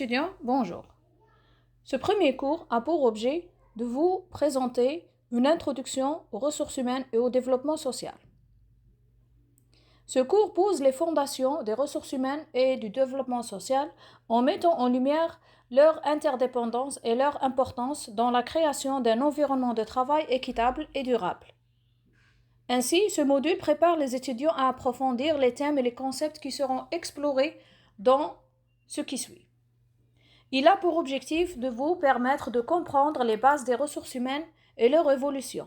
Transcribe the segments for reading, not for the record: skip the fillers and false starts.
Étudiants, bonjour. Ce premier cours a pour objet de vous présenter une introduction aux ressources humaines et au développement social. Ce cours pose les fondations des ressources humaines et du développement social en mettant en lumière leur interdépendance et leur importance dans la création d'un environnement de travail équitable et durable. Ainsi, ce module prépare les étudiants à approfondir les thèmes et les concepts qui seront explorés dans ce qui suit. Il a pour objectif de vous permettre de comprendre les bases des ressources humaines et leur évolution,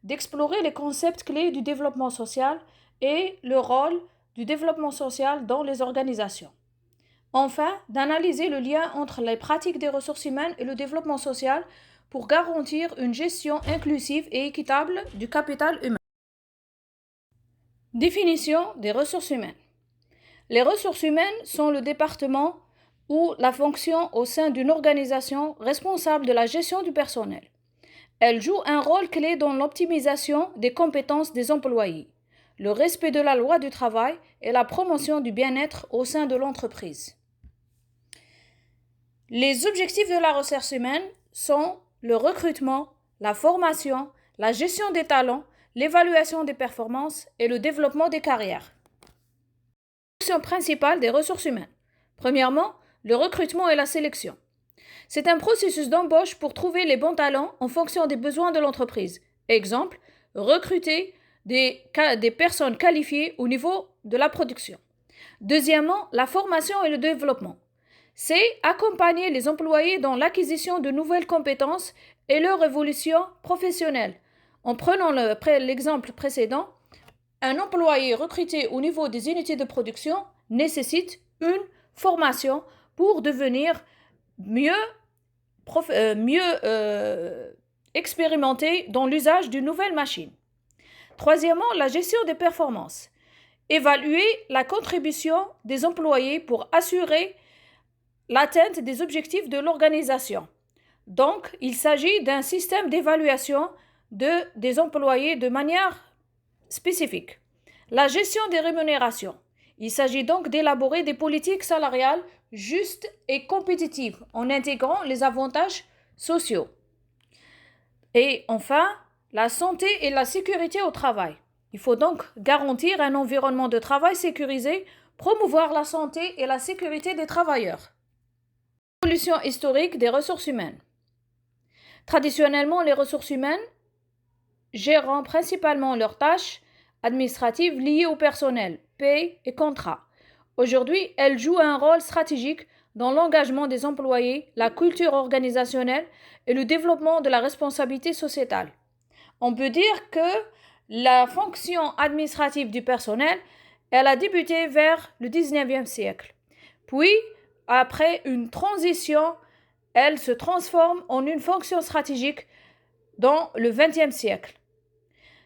d'explorer les concepts clés du développement social et le rôle du développement social dans les organisations. Enfin, d'analyser le lien entre les pratiques des ressources humaines et le développement social pour garantir une gestion inclusive et équitable du capital humain. Définition des ressources humaines. Les ressources humaines sont le département ou la fonction au sein d'une organisation responsable de la gestion du personnel. Elle joue un rôle clé dans l'optimisation des compétences des employés, le respect de la loi du travail et la promotion du bien-être au sein de l'entreprise. Les objectifs de la ressource humaine sont le recrutement, la formation, la gestion des talents, l'évaluation des performances et le développement des carrières. Fonction principale des ressources humaines. Premièrement, le recrutement et la sélection. C'est un processus d'embauche pour trouver les bons talents en fonction des besoins de l'entreprise. Exemple, recruter des personnes qualifiées au niveau de la production. Deuxièmement, la formation et le développement. C'est accompagner les employés dans l'acquisition de nouvelles compétences et leur évolution professionnelle. En prenant l'exemple précédent, un employé recruté au niveau des unités de production nécessite une formation pour devenir mieux expérimenté dans l'usage d'une nouvelle machine. Troisièmement, la gestion des performances. Évaluer la contribution des employés pour assurer l'atteinte des objectifs de l'organisation. Donc, il s'agit d'un système d'évaluation des employés de manière spécifique. La gestion des rémunérations. Il s'agit donc d'élaborer des politiques salariales justes et compétitives en intégrant les avantages sociaux. Et enfin, la santé et la sécurité au travail. Il faut donc garantir un environnement de travail sécurisé, promouvoir la santé et la sécurité des travailleurs. Évolution historique des ressources humaines. Traditionnellement, les ressources humaines gérant principalement leurs tâches administratives liées au personnel, paie et contrat. Aujourd'hui, elles jouent un rôle stratégique dans l'engagement des employés, la culture organisationnelle et le développement de la responsabilité sociétale. On peut dire que la fonction administrative du personnel, elle a débuté vers le 19e siècle. Puis, après une transition, elle se transforme en une fonction stratégique dans le 20e siècle.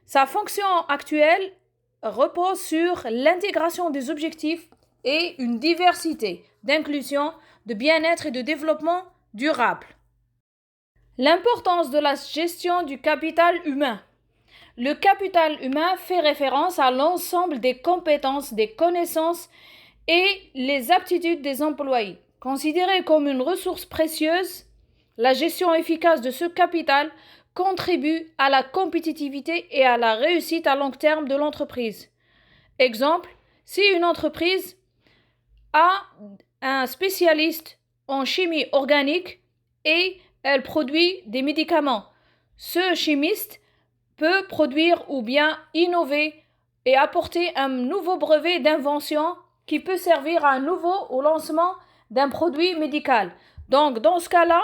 Sa fonction actuelle repose sur l'intégration des objectifs et une diversité d'inclusion, de bien-être et de développement durable. L'importance de la gestion du capital humain. Le capital humain fait référence à l'ensemble des compétences, des connaissances et les aptitudes des employés. Considéré comme une ressource précieuse, la gestion efficace de ce capital contribue à la compétitivité et à la réussite à long terme de l'entreprise. Exemple, si une entreprise a un spécialiste en chimie organique et elle produit des médicaments, ce chimiste peut produire ou bien innover et apporter un nouveau brevet d'invention qui peut servir à nouveau au lancement d'un produit médical. Donc, dans ce cas-là,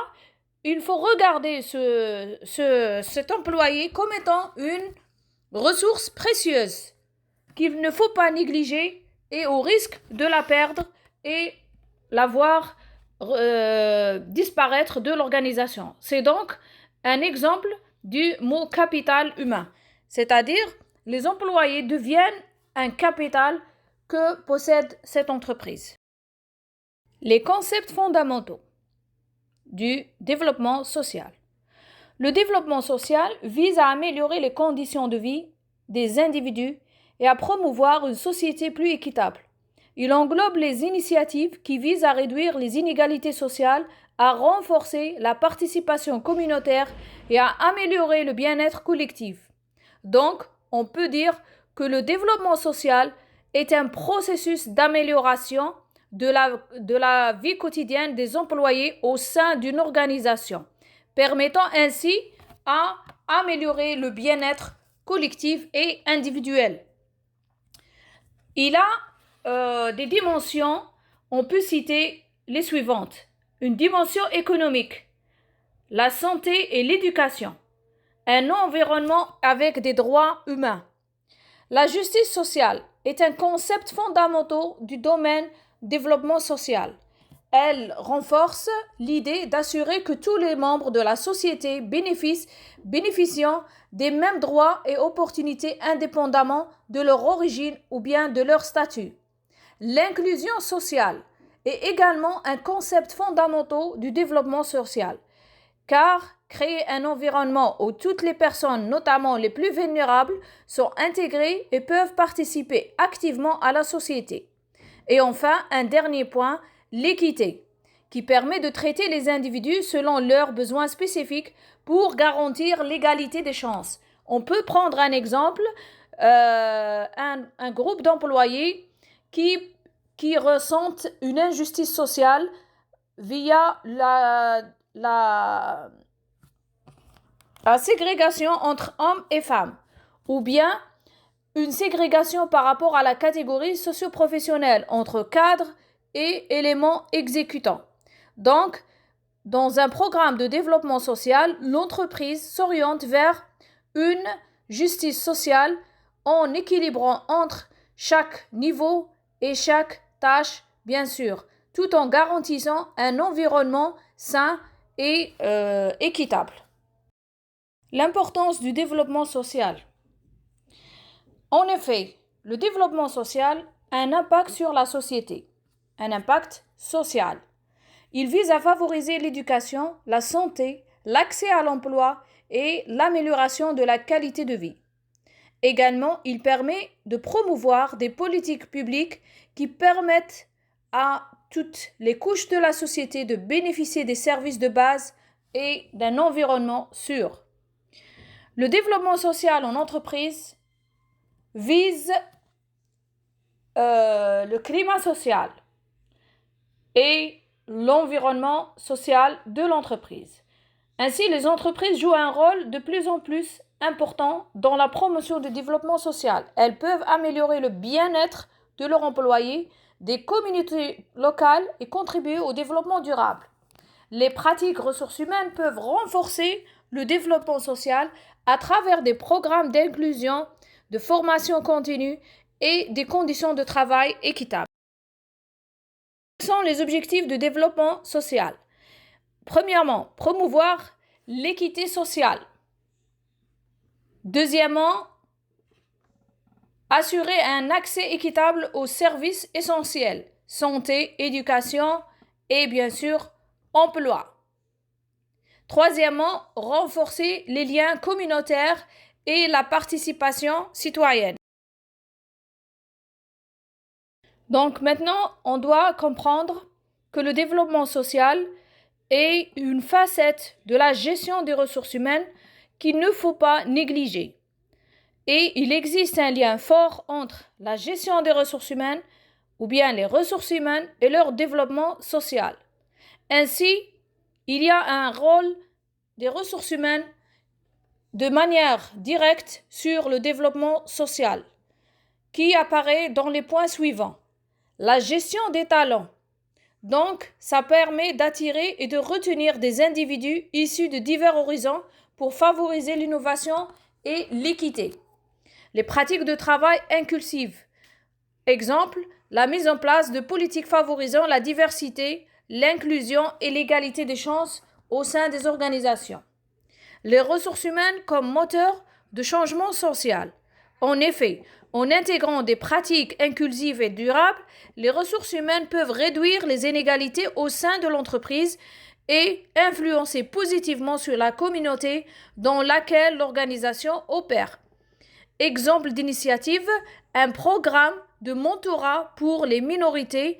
il faut regarder cet employé comme étant une ressource précieuse qu'il ne faut pas négliger et au risque de la perdre et la voir disparaître de l'organisation. C'est donc un exemple du mot capital humain, c'est-à-dire les employés deviennent un capital que possède cette entreprise. Les concepts fondamentaux du développement social. Le développement social vise à améliorer les conditions de vie des individus et à promouvoir une société plus équitable. Il englobe les initiatives qui visent à réduire les inégalités sociales, à renforcer la participation communautaire et à améliorer le bien-être collectif. Donc, on peut dire que le développement social est un processus d'amélioration de la vie quotidienne des employés au sein d'une organisation, permettant ainsi à améliorer le bien-être collectif et individuel. Il a des dimensions, on peut citer les suivantes. Une dimension économique, la santé et l'éducation, un environnement avec des droits humains. La justice sociale est un concept fondamental du domaine développement social. Elle renforce l'idée d'assurer que tous les membres de la société bénéficient des mêmes droits et opportunités indépendamment de leur origine ou bien de leur statut. L'inclusion sociale est également un concept fondamental du développement social, car créer un environnement où toutes les personnes, notamment les plus vulnérables, sont intégrées et peuvent participer activement à la société. Et enfin, un dernier point, l'équité, qui permet de traiter les individus selon leurs besoins spécifiques pour garantir l'égalité des chances. On peut prendre un exemple, un groupe d'employés qui ressentent une injustice sociale via la ségrégation entre hommes et femmes, ou bien une ségrégation par rapport à la catégorie socio-professionnelle entre cadres et éléments exécutants. Donc, dans un programme de développement social, l'entreprise s'oriente vers une justice sociale en équilibrant entre chaque niveau et chaque tâche, bien sûr, tout en garantissant un environnement sain et équitable. L'importance du développement social. En effet, le développement social a un impact sur la société, un impact social. Il vise à favoriser l'éducation, la santé, l'accès à l'emploi et l'amélioration de la qualité de vie. Également, il permet de promouvoir des politiques publiques qui permettent à toutes les couches de la société de bénéficier des services de base et d'un environnement sûr. Le développement social en entreprise vise le climat social et l'environnement social de l'entreprise. Ainsi, les entreprises jouent un rôle de plus en plus important dans la promotion du développement social. Elles peuvent améliorer le bien-être de leurs employés, des communautés locales et contribuer au développement durable. Les pratiques ressources humaines peuvent renforcer le développement social à travers des programmes d'inclusion, de formation continue et des conditions de travail équitables. Quels sont les objectifs de développement social? Premièrement, promouvoir l'équité sociale. Deuxièmement, assurer un accès équitable aux services essentiels, santé, éducation et bien sûr, emploi. Troisièmement, renforcer les liens communautaires et la participation citoyenne. Donc maintenant, on doit comprendre que le développement social est une facette de la gestion des ressources humaines qu'il ne faut pas négliger. Et il existe un lien fort entre la gestion des ressources humaines ou bien les ressources humaines et leur développement social. Ainsi, il y a un rôle des ressources humaines de manière directe sur le développement social qui apparaît dans les points suivants. La gestion des talents. Donc, ça permet d'attirer et de retenir des individus issus de divers horizons pour favoriser l'innovation et l'équité. Les pratiques de travail inclusives. Exemple, la mise en place de politiques favorisant la diversité, l'inclusion et l'égalité des chances au sein des organisations. Les ressources humaines comme moteur de changement social. En effet, en intégrant des pratiques inclusives et durables, les ressources humaines peuvent réduire les inégalités au sein de l'entreprise et influencer positivement sur la communauté dans laquelle l'organisation opère. Exemple d'initiative, un programme de mentorat pour les minorités